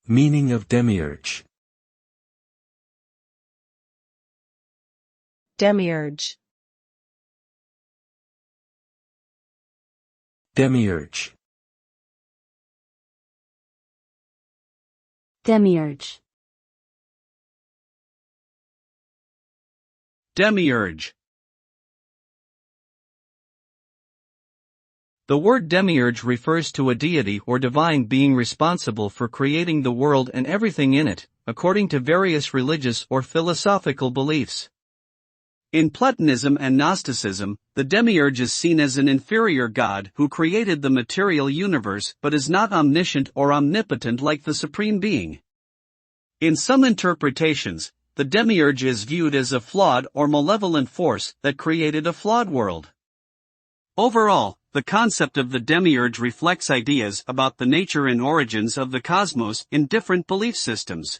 Meaning of demiurge. Demiurge. Demiurge. Demiurge. Demiurge. The word demiurge refers to a deity or divine being responsible for creating the world and everything in it, according to various religious or philosophical beliefs. In Platonism and Gnosticism, the demiurge is seen as an inferior god who created the material universe but is not omniscient or omnipotent like the supreme being. In some interpretations, the demiurge is viewed as a flawed or malevolent force that created a flawed world. Overall, the concept of the demiurge reflects ideas about the nature and origins of the cosmos in different belief systems.